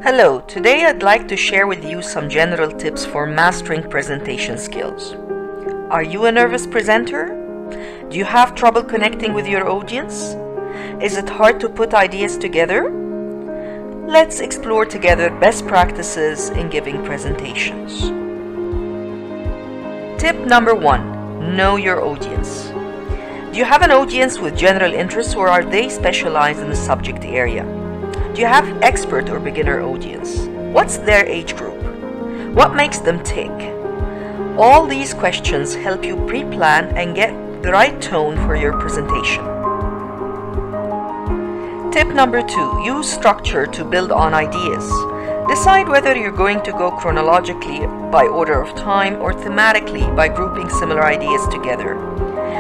Hello, today I'd like to share with you some general tips for mastering presentation skills. Are you a nervous presenter? Do you have trouble connecting with your audience? Is it hard to put ideas together? Let's explore together best practices in giving presentations. Tip number 1. Know your audience. Do you have an audience with general interests, or are they specialized in the subject area? Do you have expert or beginner audience? What's their age group? What makes them tick? All these questions help you pre-plan and get the right tone for your presentation. Tip number 2. Use structure to build on ideas. Decide whether you're going to go chronologically by order of time or thematically by grouping similar ideas together.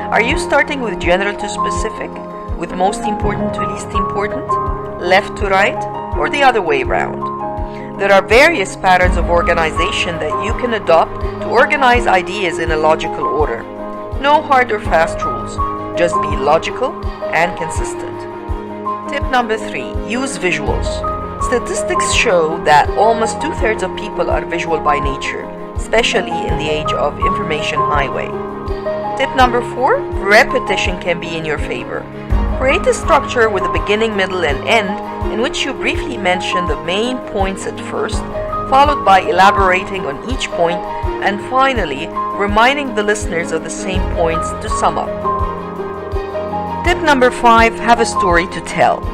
Are you starting with general to specific, with most important to least important, left to right, or the other way around? There are various patterns of organization that you can adopt to organize ideas in a logical order. No hard or fast rules, just be logical and consistent. Tip number 3. Use visuals. Statistics show that almost 2/3 of people are visual by nature, especially in the age of information highway. Tip number 4. Repetition can be in your favor. Create a structure with a beginning, middle, and end in which you briefly mention the main points at first, followed by elaborating on each point, and finally reminding the listeners of the same points to sum up. Tip number 5. Have a story to tell.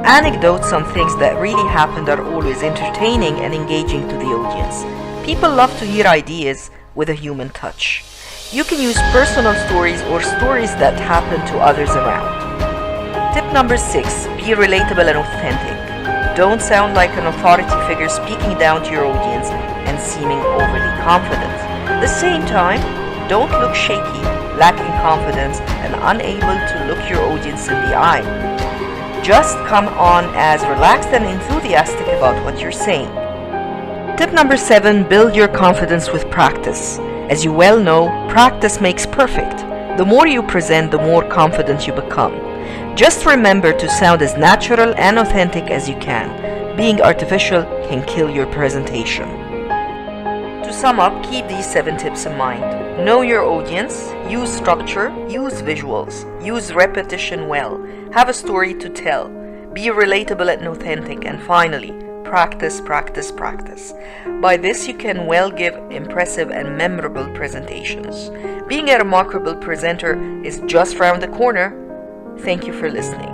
Anecdotes on things that really happened are always entertaining and engaging to the audience. People love to hear ideas with a human touch. You can use personal stories or stories that happen to others around. Tip number 6. Be relatable and authentic. Don't sound like an authority figure speaking down to your audience and seeming overly confident. At the same time, don't look shaky, lacking confidence, and unable to look your audience in the eye. Just come on as relaxed and enthusiastic about what you're saying. Tip number 7. Build your confidence with practice. As you well know, practice makes perfect. The more you present, the more confident you become. Just remember to sound as natural and authentic as you can. Being artificial can kill your presentation. To sum up, keep these 7 tips in mind. Know your audience, use structure, use visuals, use repetition well, have a story to tell, be relatable and authentic, and finally, practice, practice, practice. By this, you can well give impressive and memorable presentations. Being a remarkable presenter is just round the corner. Thank you for listening.